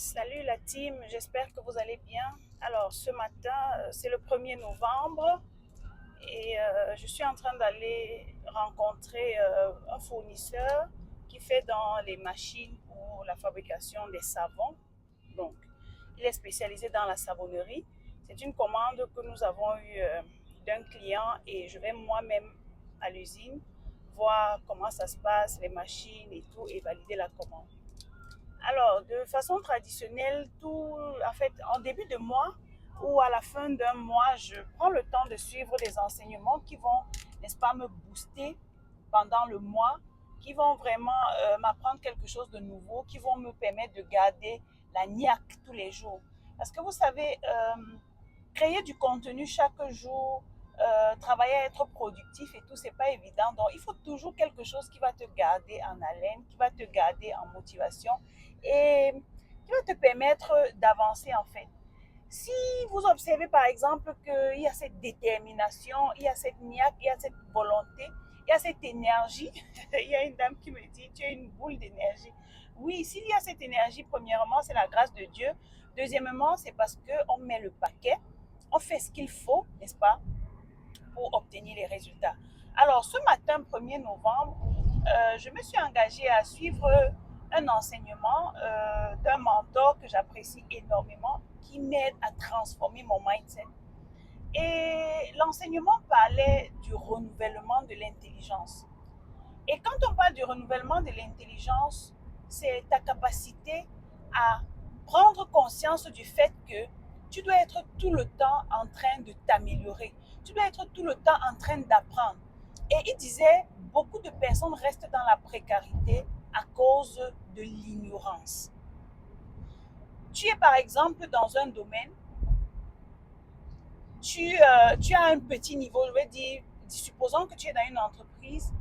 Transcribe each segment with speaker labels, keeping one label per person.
Speaker 1: Salut la team, j'espère que vous allez bien. Alors ce matin, c'est le 1er novembre et je suis en train d'aller rencontrer un fournisseur qui fait dans les machines pour la fabrication des savons. Donc, il est spécialisé dans la savonnerie. C'est une commande que nous avons eue d'un client et je vais moi-même à l'usine voir comment ça se passe, les machines et tout, et valider la commande. Alors, de façon traditionnelle, en fait, en début de mois ou à la fin d'un mois, je prends le temps de suivre des enseignements qui vont, n'est-ce pas, me booster pendant le mois, qui vont vraiment m'apprendre quelque chose de nouveau, qui vont me permettre de garder la niaque tous les jours. Parce que vous savez, créer du contenu chaque jour, travailler à être productif et tout, c'est pas évident. Donc, il faut toujours quelque chose qui va te garder en haleine, qui va te garder en motivation et qui va te permettre d'avancer en fait. Si vous observez par exemple qu'il y a cette détermination, il y a cette niaque, il y a cette volonté, il y a cette énergie, il y a une dame qui me dit, tu es une boule d'énergie. Oui, s'il y a cette énergie, premièrement, c'est la grâce de Dieu. Deuxièmement, c'est parce qu'on met le paquet, on fait ce qu'il faut, n'est-ce pas, pour obtenir les résultats. Alors, ce matin, 1er novembre, je me suis engagée à suivre un enseignement d'un mentor que j'apprécie énormément, qui m'aide à transformer mon mindset. Et l'enseignement parlait du renouvellement de l'intelligence. Et quand on parle du renouvellement de l'intelligence, c'est ta capacité à prendre conscience du fait que tu dois être tout le temps en train de t'améliorer. Tu dois être tout le temps en train d'apprendre. Et il disait, beaucoup de personnes restent dans la précarité à cause de l'ignorance. Tu es par exemple dans un domaine, tu as un petit niveau, je veux dire, supposons que tu es dans une entreprise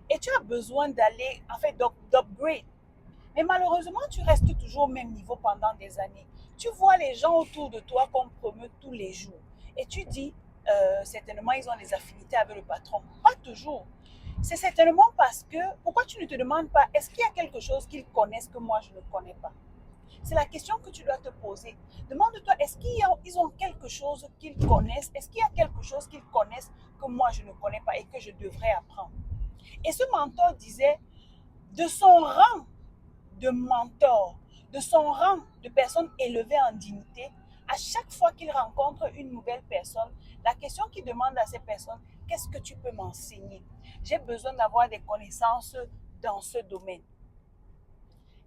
Speaker 1: et tu as besoin d'aller, en fait, d'upgrade. Mais malheureusement, tu restes toujours au même niveau pendant des années. Tu vois les gens autour de toi qu'on promeut tous les jours. Et tu dis, certainement, ils ont des affinités avec le patron. Pas toujours. C'est certainement parce que, pourquoi tu ne te demandes pas, est-ce qu'il y a quelque chose qu'ils connaissent que moi je ne connais pas? C'est la question que tu dois te poser. Demande-toi, est-ce qu'ils ont quelque chose qu'ils connaissent? Est-ce qu'il y a quelque chose qu'ils connaissent que moi je ne connais pas et que je devrais apprendre? Et ce mentor disait, de son rang de mentor, de son rang de personne élevée en dignité, à chaque fois qu'il rencontre une nouvelle personne, la question qu'il demande à ces personnes, qu'est-ce que tu peux m'enseigner? J'ai besoin d'avoir des connaissances dans ce domaine.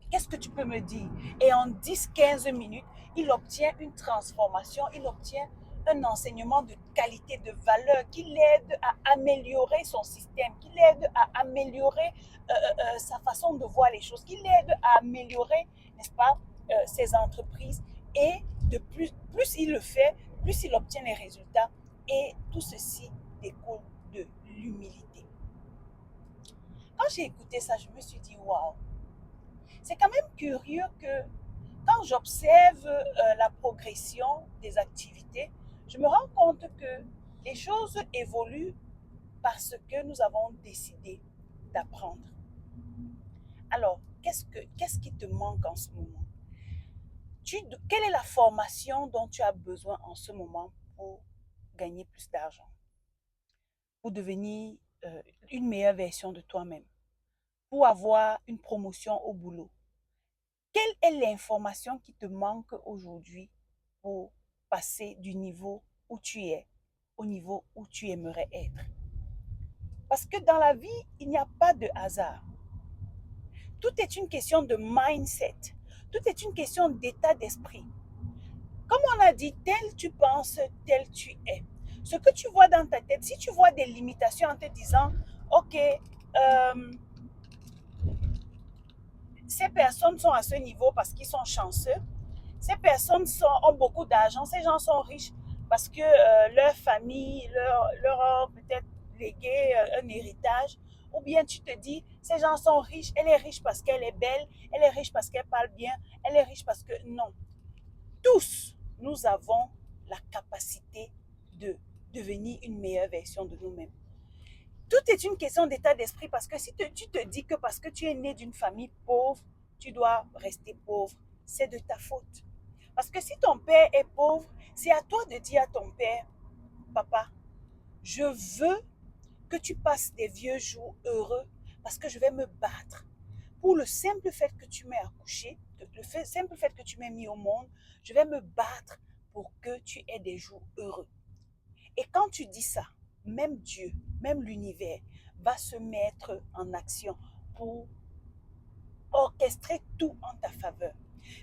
Speaker 1: Qu'est-ce que tu peux me dire? Et en 10-15 minutes, il obtient une transformation, il obtient un enseignement de qualité, de valeur, qui l'aide à améliorer son système, qui l'aide à améliorer sa façon de voir les choses, qui l'aide à améliorer, n'est-ce pas, ses entreprises. Et de plus il le fait, plus il obtient les résultats. Et tout ceci découle de l'humilité. Quand j'ai écouté ça, je me suis dit, waouh, c'est quand même curieux que quand j'observe la progression des activités, je me rends compte que les choses évoluent parce que nous avons décidé d'apprendre. Alors, qu'est-ce qui te manque en ce moment? Quelle est la formation dont tu as besoin en ce moment pour gagner plus d'argent, pour devenir une meilleure version de toi-même, pour avoir une promotion au boulot? Quelle est l'information qui te manque aujourd'hui pour passer du niveau où tu es au niveau où tu aimerais être? Parce que dans la vie, il n'y a pas de hasard. Tout est une question de mindset. Tout est une question d'état d'esprit. Comme on a dit, tel tu penses, tel tu es. Ce que tu vois dans ta tête, si tu vois des limitations en te disant, ok, ces personnes sont à ce niveau parce qu'ils sont chanceux, ces personnes ont beaucoup d'argent, ces gens sont riches parce que leur famille leur a peut-être légué un héritage. Ou bien tu te dis, ces gens sont riches, elle est riche parce qu'elle est belle, elle est riche parce qu'elle parle bien, elle est riche parce que... Non. Tous, nous avons la capacité de devenir une meilleure version de nous-mêmes. Tout est une question d'état d'esprit parce que si tu te dis que parce que tu es né d'une famille pauvre, tu dois rester pauvre, c'est de ta faute. Parce que si ton père est pauvre, c'est à toi de dire à ton père, papa, je veux que tu passes des vieux jours heureux parce que je vais me battre. Pour le simple fait que tu m'aies accouché, simple fait que tu m'aies mis au monde, je vais me battre pour que tu aies des jours heureux. Et quand tu dis ça, même Dieu, même l'univers va se mettre en action pour orchestrer tout en ta faveur.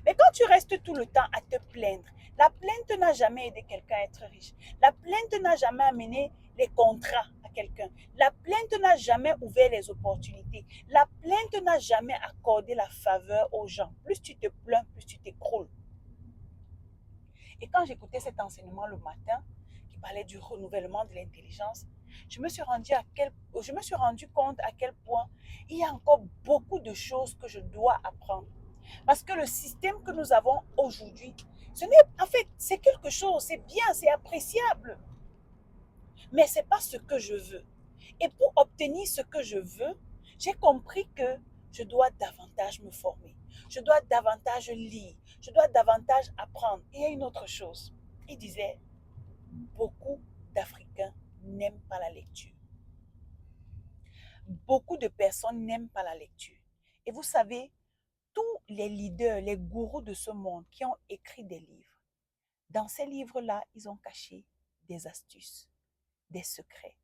Speaker 1: Mais quand tu restes tout le temps à te plaindre, la plainte n'a jamais aidé quelqu'un à être riche. La plainte n'a jamais amené les contrats à quelqu'un. La plainte n'a jamais ouvert les opportunités. La plainte n'a jamais accordé la faveur aux gens. Plus tu te plains, plus tu t'écroules. Et quand j'écoutais cet enseignement le matin, qui parlait du renouvellement de l'intelligence, je me suis rendu compte à quel point il y a encore beaucoup de choses que je dois apprendre. Parce que le système que nous avons aujourd'hui, en fait, c'est quelque chose, c'est bien, c'est appréciable, mais ce n'est pas ce que je veux. Et pour obtenir ce que je veux, j'ai compris que je dois davantage me former, je dois davantage lire, je dois davantage apprendre. Et il y a une autre chose. Il disait, beaucoup d'Africains n'aiment pas la lecture. Beaucoup de personnes n'aiment pas la lecture. Et vous savez, tous les leaders, les gourous de ce monde qui ont écrit des livres, dans ces livres-là, ils ont caché des astuces, des secrets,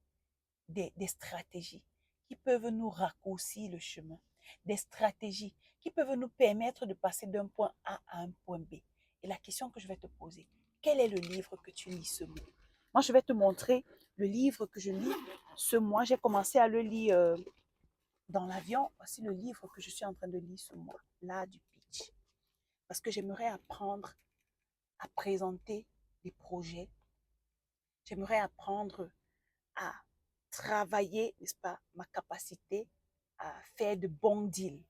Speaker 1: des stratégies qui peuvent nous raccourcir le chemin, des stratégies qui peuvent nous permettre de passer d'un point A à un point B. Et la question que je vais te poser, quel est le livre que tu lis ce mois? Moi, je vais te montrer le livre que je lis ce mois. J'ai commencé à le lire dans l'avion. Voici le livre que je suis en train de lire ce mois, L'art du pitch. Parce que j'aimerais apprendre à présenter des projets. J'aimerais apprendre à travailler, n'est-ce pas, ma capacité à faire de bons deals.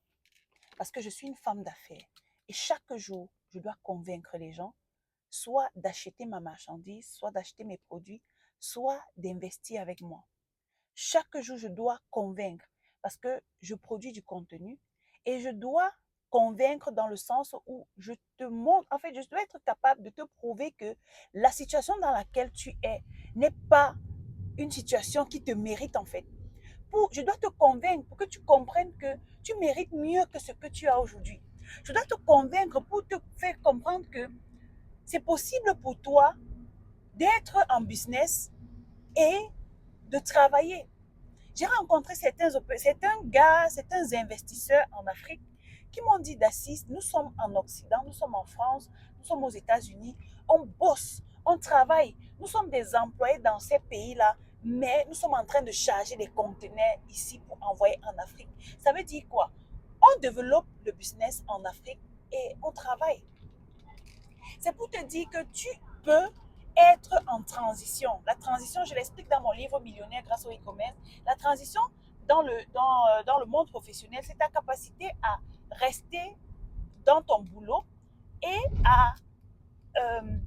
Speaker 1: Parce que je suis une femme d'affaires. Et chaque jour, je dois convaincre les gens, soit d'acheter ma marchandise, soit d'acheter mes produits, soit d'investir avec moi. Chaque jour, je dois convaincre parce que je produis du contenu et je dois convaincre dans le sens où je te montre, en fait, je dois être capable de te prouver que la situation dans laquelle tu es n'est pas une situation qui te mérite en fait. Je dois te convaincre pour que tu comprennes que tu mérites mieux que ce que tu as aujourd'hui. Je dois te convaincre pour te faire comprendre que c'est possible pour toi d'être en business et de travailler. J'ai rencontré certains investisseurs en Afrique qui m'ont dit d'Assis, nous sommes en Occident, nous sommes en France, nous sommes aux États-Unis, on bosse, on travaille, nous sommes des employés dans ces pays-là, mais nous sommes en train de charger des conteneurs ici pour envoyer en Afrique. Ça veut dire quoi? On développe le business en Afrique et on travaille. C'est pour te dire que tu peux être en transition. La transition, je l'explique dans mon livre Millionnaire grâce au e-commerce. La transition dans le monde professionnel, c'est ta capacité à rester dans ton boulot et à, euh,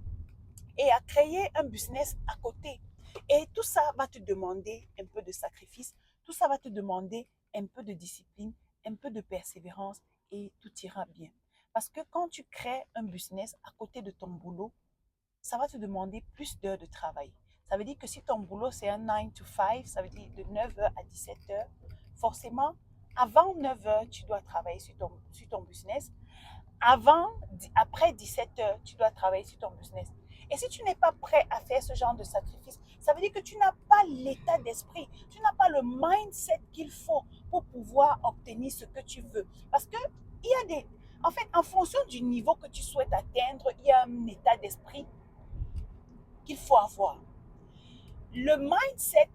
Speaker 1: et à créer un business à côté. Et tout ça va te demander un peu de sacrifice, tout ça va te demander un peu de discipline, un peu de persévérance et tout ira bien. Parce que quand tu crées un business à côté de ton boulot, ça va te demander plus d'heures de travail. Ça veut dire que si ton boulot c'est un 9 to 5, ça veut dire de 9h à 17h, forcément, avant 9h, tu dois travailler sur ton business. Après 17h, tu dois travailler sur ton business. Et si tu n'es pas prêt à faire ce genre de sacrifice, ça veut dire que tu n'as pas l'état d'esprit, tu n'as pas le mindset qu'il faut pour pouvoir obtenir ce que tu veux. Parce que il y a en fait, en fonction du niveau que tu souhaites atteindre, il y a un état d'esprit qu'il faut avoir. Le mindset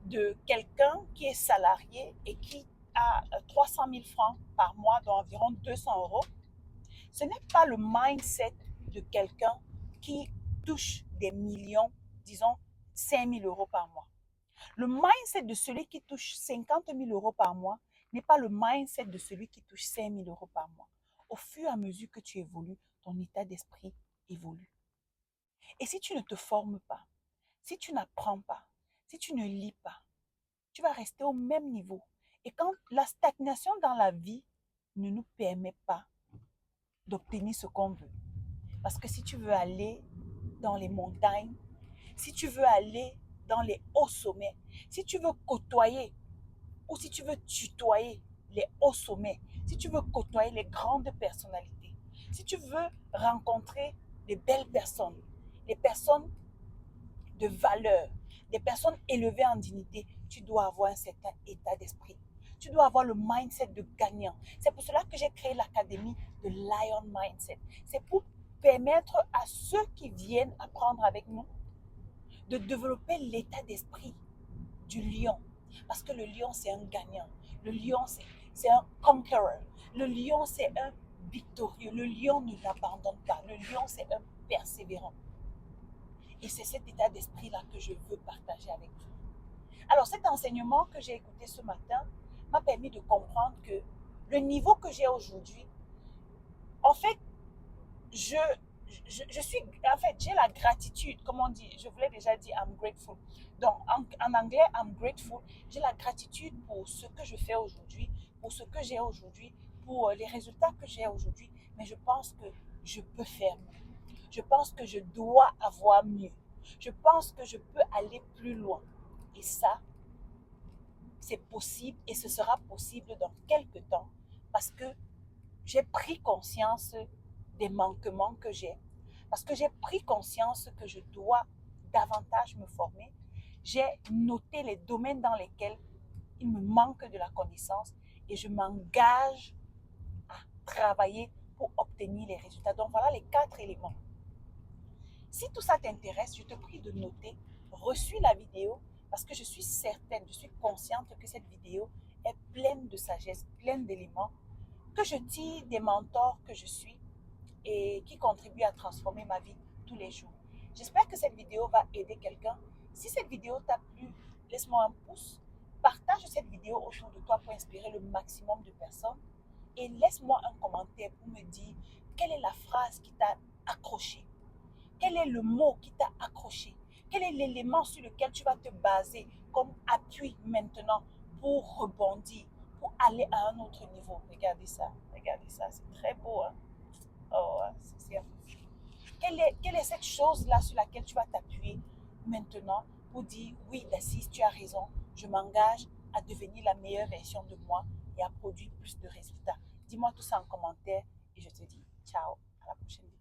Speaker 1: de quelqu'un qui est salarié et qui a 300 000 francs par mois, dont environ 200 euros, ce n'est pas le mindset de quelqu'un qui touche des millions, disons 5 000 euros par mois. Le mindset de celui qui touche 50 000 euros par mois n'est pas le mindset de celui qui touche 5 000 euros par mois. Au fur et à mesure que tu évolues, ton état d'esprit évolue. Et si tu ne te formes pas, si tu n'apprends pas, si tu ne lis pas, tu vas rester au même niveau. Et quand la stagnation dans la vie ne nous permet pas d'obtenir ce qu'on veut. Parce que si tu veux aller dans les montagnes, si tu veux aller dans les hauts sommets, si tu veux côtoyer ou si tu veux tutoyer les hauts sommets, si tu veux côtoyer les grandes personnalités, si tu veux rencontrer les belles personnes, les personnes de valeur, des personnes élevées en dignité, tu dois avoir un certain état d'esprit. Tu dois avoir le mindset de gagnant. C'est pour cela que j'ai créé l'académie de Lion Mindset. C'est pour permettre à ceux qui viennent apprendre avec nous de développer l'état d'esprit du lion. Parce que le lion, c'est un gagnant. Le lion, c'est un conqueror. Le lion, c'est un victorieux. Le lion ne l'abandonne pas. Le lion, c'est un persévérant. Et c'est cet état d'esprit-là que je veux partager avec vous. Alors, cet enseignement que j'ai écouté ce matin m'a permis de comprendre que le niveau que j'ai aujourd'hui, en fait, j'ai la gratitude, comme on dit, je vous l'ai déjà dit, I'm grateful. Donc, en anglais, I'm grateful, j'ai la gratitude pour ce que je fais aujourd'hui, pour ce que j'ai aujourd'hui, pour les résultats que j'ai aujourd'hui, mais je pense que je peux faire mieux. Je pense que je dois avoir mieux. Je pense que je peux aller plus loin. Et ça, c'est possible et ce sera possible dans quelques temps parce que j'ai pris conscience des manquements que j'ai, parce que j'ai pris conscience que je dois davantage me former. J'ai noté les domaines dans lesquels il me manque de la connaissance et je m'engage à travailler pour obtenir les résultats. Donc voilà les 4 éléments. Si tout ça t'intéresse, je te prie de noter, reçus la vidéo parce que je suis certaine, je suis consciente que cette vidéo est pleine de sagesse, pleine d'éléments que je tire des mentors que je suis et qui contribuent à transformer ma vie tous les jours. J'espère que cette vidéo va aider quelqu'un. Si cette vidéo t'a plu, laisse-moi un pouce, partage cette vidéo autour de toi pour inspirer le maximum de personnes et laisse-moi un commentaire pour me dire quelle est la phrase qui t'a accroché, quel est le mot qui t'a accroché, quel est l'élément sur lequel tu vas te baser comme appui maintenant pour rebondir, pour aller à un autre niveau. Regardez ça, c'est très beau. Hein? Oh, c'est quelle est cette chose-là sur laquelle tu vas t'appuyer maintenant pour dire, oui, Dassis, tu as raison, je m'engage à devenir la meilleure version de moi et à produire plus de résultats. Dis-moi tout ça en commentaire et je te dis ciao, à la prochaine vidéo.